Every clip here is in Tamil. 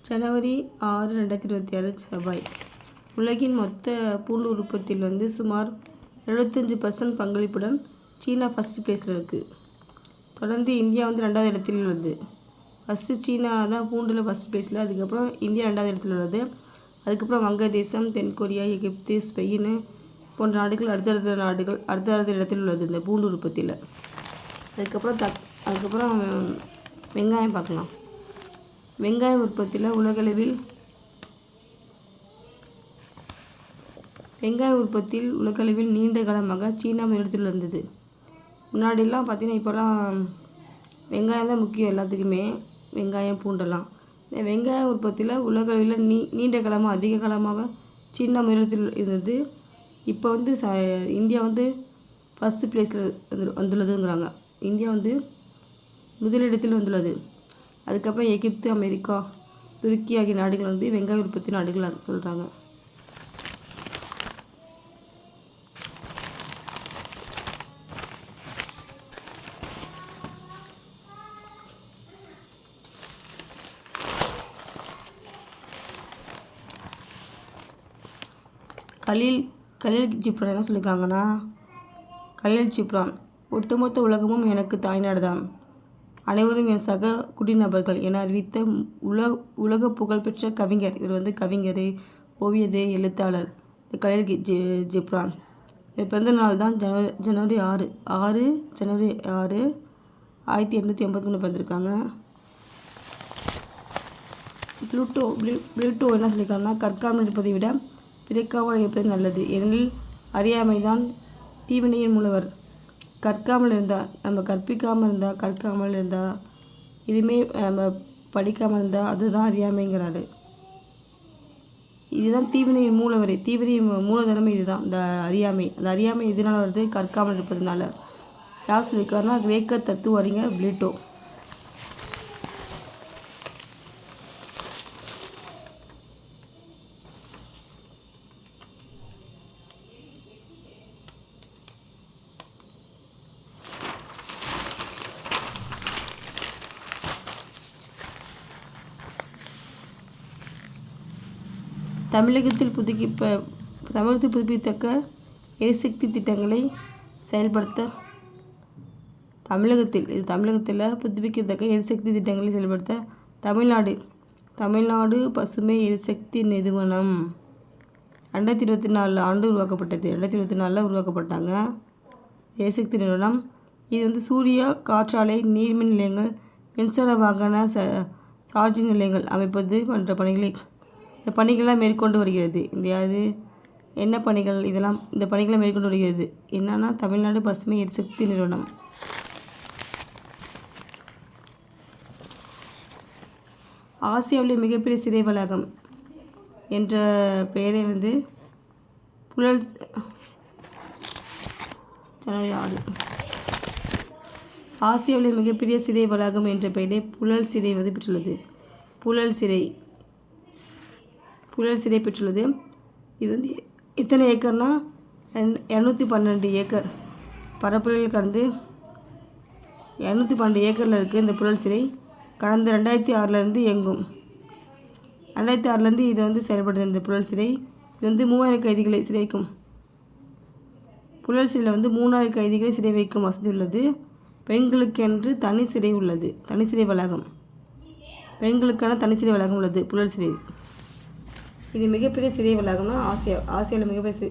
ஜனவரி 6, 2026 செவ்வாய். உலகின் மொத்த பூண்டு உற்பத்தியில் சுமார் 75% பங்களிப்புடன் சீனா ஃபஸ்ட் பிளேஸில் இருக்குது. தொடர்ந்து இந்தியா 2வது இடத்தில் உள்ளது. ஃபஸ்ட்டு சீனா தான் பூண்டில் ஃபஸ்ட் பிளேஸில், அதுக்கப்புறம் இந்தியா 2வது இடத்தில் உள்ளது. அதுக்கப்புறம் வங்கதேசம், தென்கொரியா, எகிப்து, ஸ்பெயின் போன்ற நாடுகள் அடுத்தடுத்த இடத்தில் உள்ளது இந்த பூண்டு உற்பத்தியில். அதுக்கப்புறம் வெங்காயம் பார்க்கலாம். வெங்காய உற்பத்தியில் உலகளவில் நீண்ட காலமாக சீனா முதலிடத்தில் இருந்தது. முன்னாடிலாம் பார்த்திங்கன்னா, இப்போலாம் வெங்காயம் தான் முக்கியம் எல்லாத்துக்குமே, வெங்காயம் பூண்டெல்லாம். வெங்காய உற்பத்தியில் உலகளவில் நீண்ட காலமாக அதிக காலமாக சீனா முதலிடத்தில் இருந்தது. இப்போ இந்தியா ஃபஸ்ட் பிளேஸில் வந்துள்ளதுங்கிறாங்க. இந்தியா முதலிடத்தில் வந்துள்ளது. அதுக்கப்புறம் எகிப்து, அமெரிக்கா, துருக்கி ஆகிய நாடுகள் வெங்காய உற்பத்தி நாடுகள் சொல்கிறாங்க. கலீல் ஜிப்ரான் என்ன சொல்லியிருக்காங்கன்னா, கலீல் ஜிப்ரான் ஒட்டுமொத்த உலகமும் எனக்கு தாய்நாடு தான், அனைவரும் என் சக குடிநபர்கள் என அறிவித்த உலக புகழ்பெற்ற கவிஞர். இவர் கவிஞர், ஓவியர், எழுத்தாளர் கலீல் ஜிப்ரான். இவர் பிறந்த நாள் தான் ஜனவரி 6, 1883 பிறந்திருக்காங்க. ப்ளூட்டோ என்ன சொல்லியிருக்காங்கன்னா, கற்காமல் இருப்பதை விட பிறக்காமல் இருப்பது நல்லது, ஏனெனில் அறியாமை தான் தீவினையின் மூலவர். கற்காமல் இருந்தால், நம்ம கற்காமல் இருந்தால், இதுவுமே நம்ம படிக்காமல் இருந்தால் அதுதான் அறியாமைங்கிறாரு. இதுதான் தீவினையின் மூலவர். தீவினையின் மூலதனமே இதுதான், இந்த அறியாமை. அந்த அறியாமை எதனால் வருது? கற்காமல் இருப்பதுனால. யார் சொல்லியிருக்காருன்னா, கிரேக்க தத்துவ அறிஞர் ப்ளூட்டோ. தமிழகத்தில் புதுப்பித்தக்க எரிசக்தி திட்டங்களை செயல்படுத்த தமிழ்நாடு பசுமை எரிசக்தி நிறுவனம் 2024 ஆண்டு உருவாக்கப்பட்டது. 2024 உருவாக்கப்பட்டாங்க எரிசக்தி நிறுவனம். இது சூரிய, காற்றாலை, நீர்மின் நிலையங்கள், மின்சார வாகன சார்ஜிங் நிலையங்கள் அமைப்பது போன்ற இந்த பணிகள்லாம் மேற்கொண்டு வருகிறது. என்ன பணிகள்? இந்த பணிகளை மேற்கொண்டு வருகிறது. என்னன்னா, தமிழ்நாடு பசுமை எரிசக்தி நிறுவனம். ஆசியாவிலே மிகப்பெரிய சிறை வளாகம் என்ற பெயரை ஆசியாவிலே மிகப்பெரிய சிறை வளாகம் என்ற பெயரை புழல் சிறை பெற்றுள்ளது. புழல் சிறை பெற்றுள்ளது. இது எத்தனை ஏக்கர்னா 212 ஏக்கர் பரப்பளவில் கடந்து 212 ஏக்கரில் இருக்குது இந்த புழல் சிறை. கடந்த 2006 இயங்கும். 2006 இது செயல்படுது இந்த புழல் சிறை. இது 3000 கைதிகளை சிறை வைக்கும். புழல் சிறையில் 3000 கைதிகளை சிறை வைக்கும் வசதி உள்ளது. பெண்களுக்கென்று தனி சிறை உள்ளது. பெண்களுக்கான தனி சிறை வளாகம் உள்ளது புழல் சிறை. இது மிகப்பெரிய சிறை வளாகம்னா ஆசியாவில் மிகப்பெரிய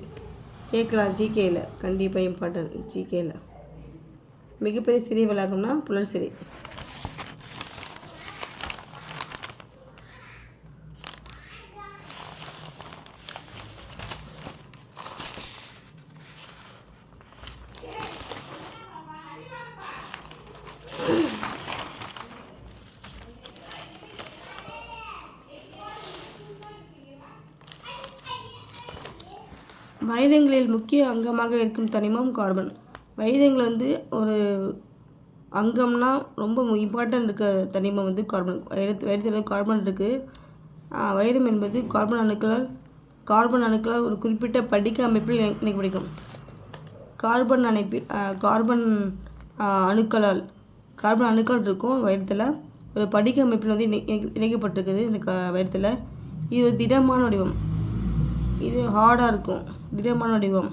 கேட்கலாம். ஜிகேயில் கண்டிப்பாக இம்பார்ட்டன்ட். ஜிகேயில் மிகப்பெரிய சிறை வளாகம்னா புழல் சிறை. வைரங்களில் முக்கிய அங்கமாக இருக்கும் தனிமம் கார்பன். வைரங்கள் ஒரு அங்கம்னா ரொம்ப இம்பார்ட்டன்ட் இருக்க தனிமம் கார்பன். வைரத்தில் கார்பன் இருக்குது. வைரம் என்பது கார்பன் அணுக்களால் ஒரு குறிப்பிட்ட படிக அமைப்பில் இணைக்கப்படும். கார்பன் அணுக்கள் இருக்கும் வைரத்தில். ஒரு படிக அமைப்பில் வந்து இணைக்கப்பட்டிருக்குது இந்த வைரத்தில். இது ஒரு திடமான வடிவம். இது ஹார்டாக இருக்கும், திடமான வடிவம்.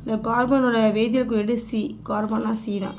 இந்த கார்பனோட வேதியியல் குறியீடு C. கார்பனா C தான்.